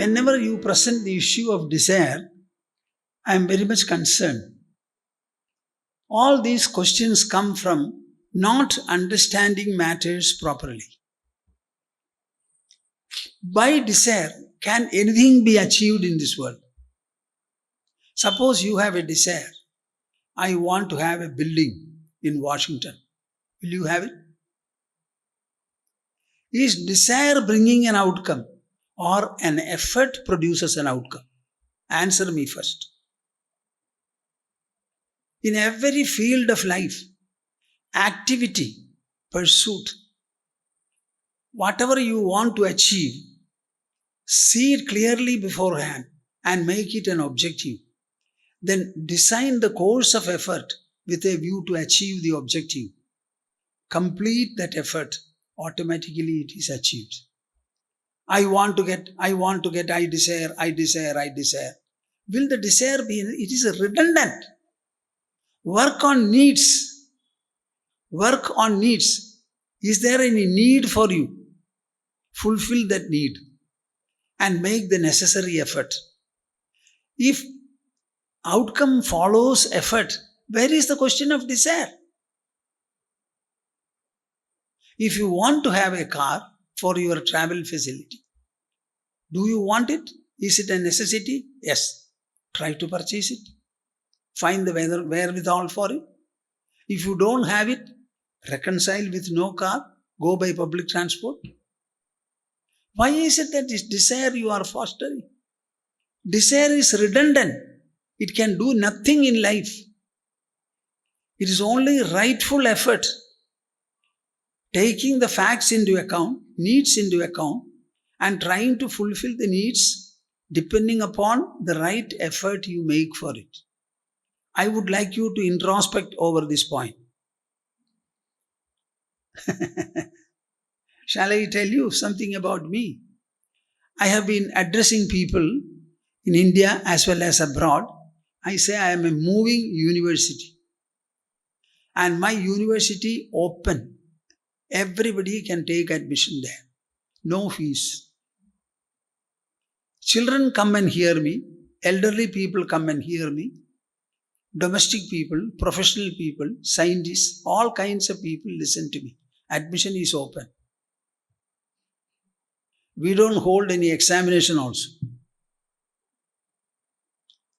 whenever you present the issue of desire, I am very much concerned. All these questions come from not understanding matters properly. By desire, can anything be achieved in this world? Suppose you have a desire. I want to have a building in Washington. Will you have it? Is desire bringing an outcome or an effort produces an outcome? Answer me first. In every field of life, activity, pursuit, whatever you want to achieve, see it clearly beforehand and make it an objective. Then design the course of effort with a view to achieve the objective. Complete that effort, automatically it is achieved. I desire. Will the desire be, it is redundant. Work on needs. Work on needs. Is there any need for you? Fulfill that need and make the necessary effort. If outcome follows effort, where is the question of desire? If you want to have a car for your travel facility, do you want it? Is it a necessity? Yes. Try to purchase it. Find the wherewithal for it. If you don't have it, reconcile with no car, go by public transport. Why is it that this desire you are fostering? Desire is redundant. It can do nothing in life. It is only rightful effort, taking the facts into account, needs into account, and trying to fulfill the needs depending upon the right effort you make for it. I would like you to introspect over this point. Shall I tell you something about me? I have been addressing people in India as well as abroad. I say I am a moving university. And my university open. Everybody can take admission there. No fees. Children come and hear me. Elderly people come and hear me. Domestic people, professional people, scientists, all kinds of people listen to me. Admission is open. We don't hold any examination also.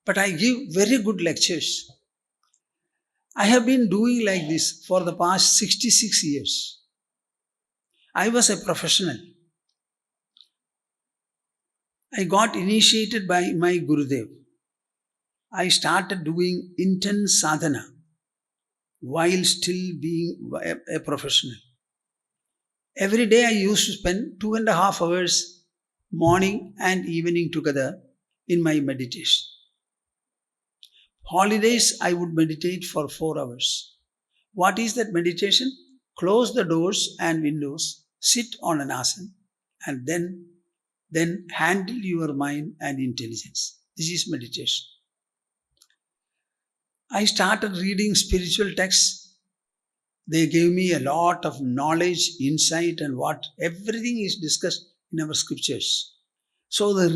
But I give very good lectures. I have been doing like this for the past 66 years. I was a professional. I got initiated by my Gurudev. I started doing intense sadhana while still being a professional. Every day I used to spend 2.5 hours morning and evening together in my meditation. Holidays I would meditate for 4 hours. What is that meditation? Close the doors and windows, sit on an asana, and then handle your mind and intelligence. This is meditation. I started reading spiritual texts. They gave me a lot of knowledge, insight, and everything is discussed in our scriptures. So the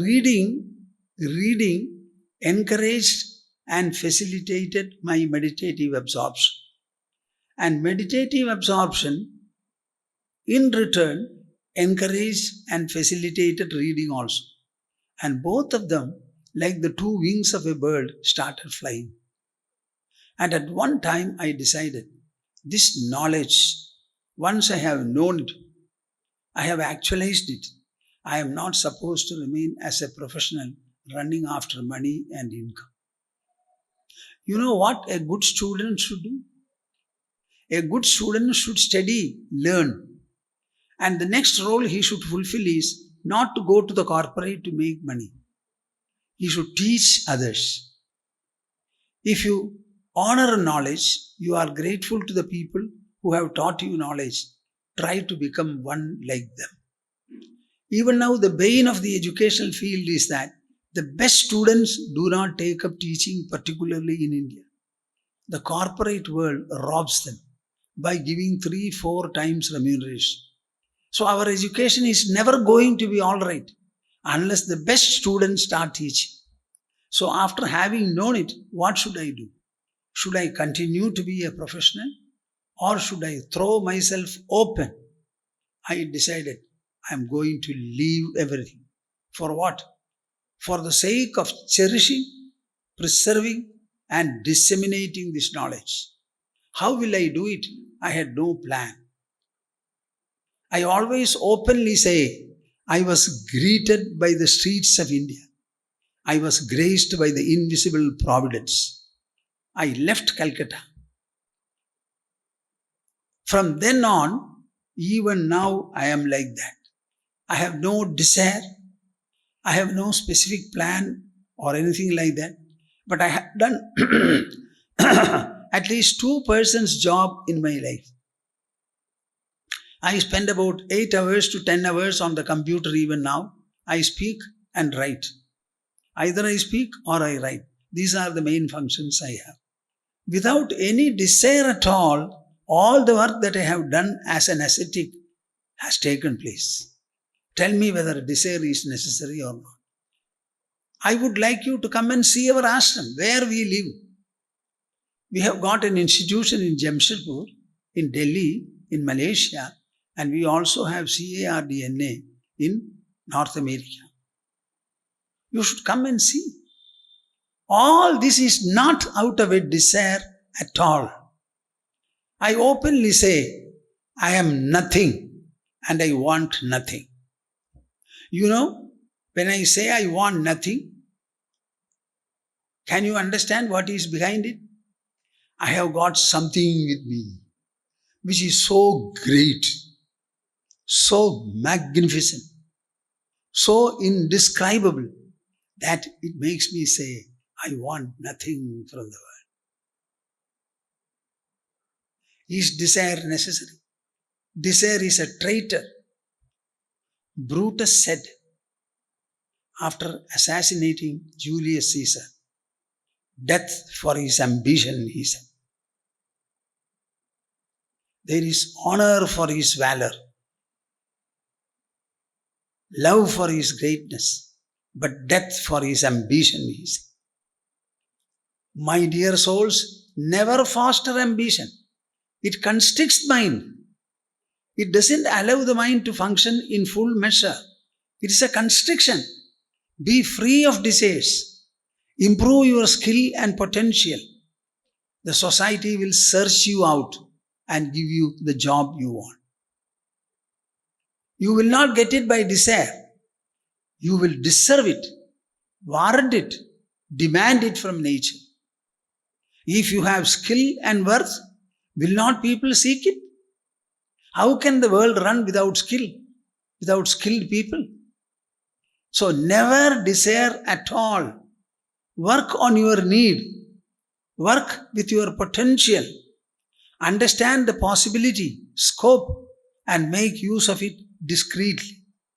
reading encouraged and facilitated my meditative absorption. And meditative absorption, in return, encouraged and facilitated reading also. And both of them, like the two wings of a bird, started flying. And at one time I decided, this knowledge, once I have known it, I have actualized it, I am not supposed to remain as a professional running after money and income. You know what a good student should do? A good student should study, learn. And the next role he should fulfill is not to go to the corporate to make money. He should teach others. If you honor knowledge, you are grateful to the people who have taught you knowledge. Try to become one like them. Even now, the bane of the educational field is that the best students do not take up teaching, particularly in India. The corporate world robs them by giving 3-4 times remuneration. So our education is never going to be all right. unless the best students start teaching. So after having known it, what should I do? Should I continue to be a professional or should I throw myself open? I decided I am going to leave everything. For what? For the sake of cherishing, preserving and disseminating this knowledge. How will I do it? I had no plan. I always openly say, I was greeted by the streets of India. I was graced by the invisible providence. I left Calcutta. From then on, even now, I am like that. I have no desire. I have no specific plan or anything like that. But I have done at least 2 persons' job in my life. I spend about 8 hours to 10 hours on the computer even now. I speak and write. Either I speak or I write. These are the main functions I have. Without any desire at all the work that I have done as an ascetic has taken place. Tell me whether desire is necessary or not. I would like you to come and see our ashram, where we live. We have got an institution in Jamshedpur, in Delhi, in Malaysia, and we also have CARDNA in North America. You should come and see. All this is not out of a desire at all. I openly say, I am nothing and I want nothing. You know, when I say I want nothing, can you understand what is behind it? I have got something with me which is so great, so magnificent, so indescribable that it makes me say, I want nothing from the world. Is desire necessary? Desire is a traitor. Brutus said, after assassinating Julius Caesar, death for his ambition, he said. There is honor for his valor, love for his greatness, but death for his ambition, he said. My dear souls, never foster ambition. It constricts mind. It doesn't allow the mind to function in full measure. It is a constriction. Be free of desires. Improve your skill and potential. The society will search you out and give you the job you want. You will not get it by desire. You will deserve it, warrant it, demand it from nature. If you have skill and worth, will not people seek it? How can the world run without skill, without skilled people? So never desire at all. Work on your need. Work with your potential. Understand the possibility, scope, and make use of it discreetly.